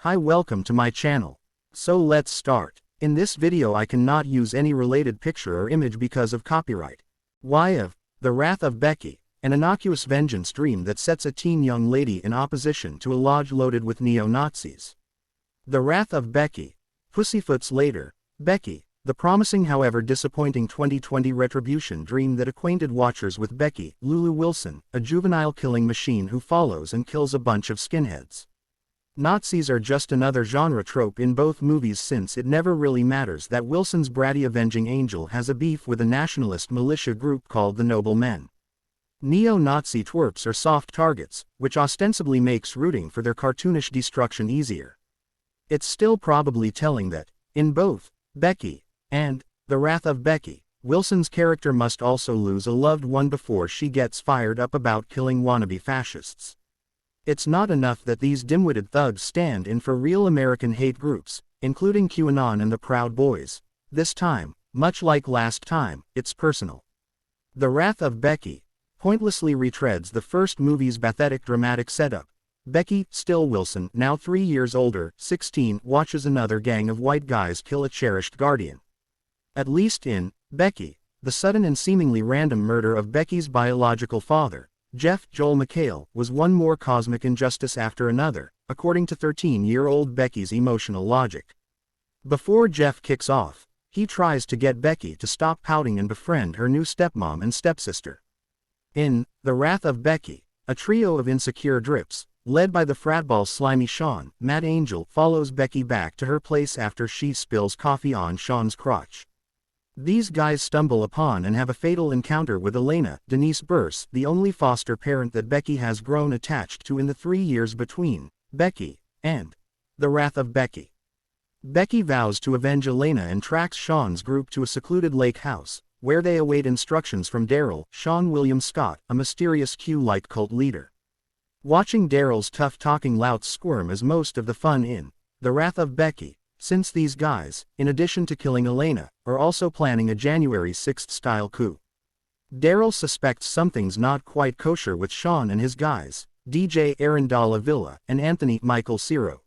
Hi, welcome to my channel. So let's start. In this video I cannot use any related picture or image because of copyright. Why of The Wrath of Becky, an innocuous vengeance dream that sets a teen young lady in opposition to a lodge loaded with neo-Nazis. The Wrath of Becky. Pussyfoot's later, Becky, the promising however disappointing 2020 retribution dream that acquainted watchers with Becky, Lulu Wilson, a juvenile killing machine who follows and kills a bunch of skinheads. Nazis are just another genre trope in both movies, since it never really matters that Wilson's bratty avenging angel has a beef with a nationalist militia group called the Noble Men. Neo-Nazi twerps are soft targets, which ostensibly makes rooting for their cartoonish destruction easier. It's still probably telling that, in both Becky and The Wrath of Becky, Wilson's character must also lose a loved one before she gets fired up about killing wannabe fascists. It's not enough that these dim-witted thugs stand in for real American hate groups, including QAnon and the Proud Boys. This time, much like last time, it's personal. The Wrath of Becky pointlessly retreads the first movie's pathetic dramatic setup. Becky, still Wilson, now 3 years older, 16, watches another gang of white guys kill a cherished guardian. At least in Becky, the sudden and seemingly random murder of Becky's biological father, Jeff Joel McHale, was one more cosmic injustice after another, according to 13-year-old Becky's emotional logic. Before Jeff kicks off, he tries to get Becky to stop pouting and befriend her new stepmom and stepsister. In The Wrath of Becky, a trio of insecure drips, led by the fratball slimy Sean, Matt Angel, follows Becky back to her place after she spills coffee on Sean's crotch. These guys stumble upon and have a fatal encounter with Elena, Denise Burse, the only foster parent that Becky has grown attached to in the 3 years between Becky and The Wrath of Becky. Becky vows to avenge Elena and tracks Sean's group to a secluded lake house, where they await instructions from Daryl, Sean William Scott, a mysterious Q-like cult leader. Watching Daryl's tough-talking louts squirm is most of the fun in The Wrath of Becky, since these guys, in addition to killing Elena, are also planning a January 6th-style coup. Daryl suspects something's not quite kosher with Sean and his guys, DJ Aaron Dalla Villa and Anthony Michael Ciro.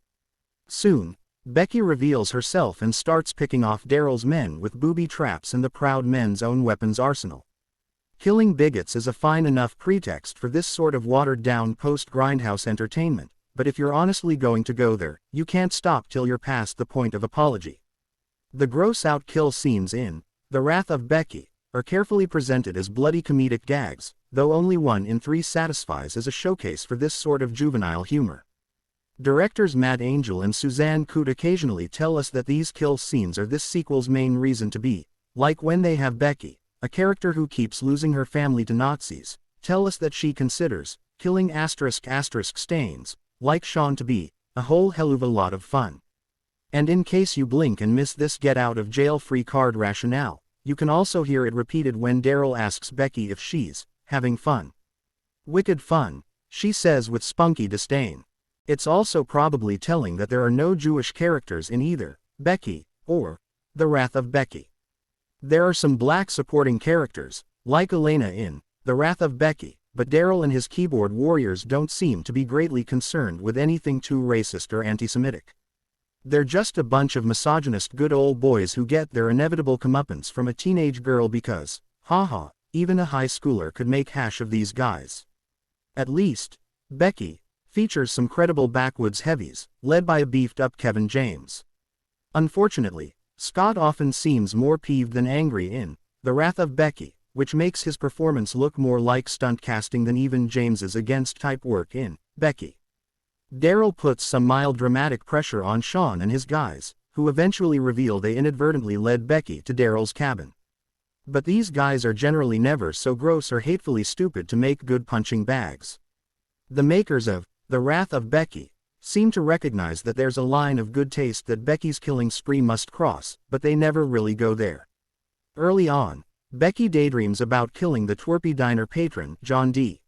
Soon, Becky reveals herself and starts picking off Daryl's men with booby traps and the Proud Men's own weapons arsenal. Killing bigots is a fine enough pretext for this sort of watered-down post-grindhouse entertainment, but if you're honestly going to go there, you can't stop till you're past the point of apology. The gross-out kill scenes in The Wrath of Becky are carefully presented as bloody comedic gags, though only 1 in 3 satisfies as a showcase for this sort of juvenile humor. Directors Matt Angel and Suzanne Coote occasionally tell us that these kill scenes are this sequel's main reason to be, like when they have Becky, a character who keeps losing her family to Nazis, tell us that she considers killing *** stains, like Sean, to be a whole hell of a lot of fun. And in case you blink and miss this get-out-of-jail-free card rationale, you can also hear it repeated when Daryl asks Becky if she's having fun. Wicked fun, she says with spunky disdain. It's also probably telling that there are no Jewish characters in either Becky or The Wrath of Becky. There are some black supporting characters, like Elena in The Wrath of Becky, but Daryl and his keyboard warriors don't seem to be greatly concerned with anything too racist or anti-Semitic. They're just a bunch of misogynist good old boys who get their inevitable comeuppance from a teenage girl because, haha, even a high schooler could make hash of these guys. At least, Becky features some credible backwoods heavies, led by a beefed-up Kevin James. Unfortunately, Scott often seems more peeved than angry in The Wrath of Becky, which makes his performance look more like stunt casting than even James's against-type work in Becky. Daryl puts some mild dramatic pressure on Sean and his guys, who eventually reveal they inadvertently led Becky to Daryl's cabin. But these guys are generally never so gross or hatefully stupid to make good punching bags. The makers of The Wrath of Becky seem to recognize that there's a line of good taste that Becky's killing spree must cross, but they never really go there. Early on, Becky daydreams about killing the twerpy diner patron, John D.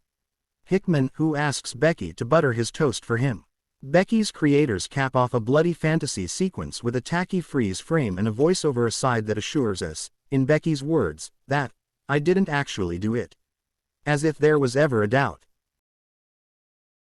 Hickman, who asks Becky to butter his toast for him. Becky's creators cap off a bloody fantasy sequence with a tacky freeze frame and a voiceover aside that assures us, in Becky's words, that, "I didn't actually do it." As if there was ever a doubt.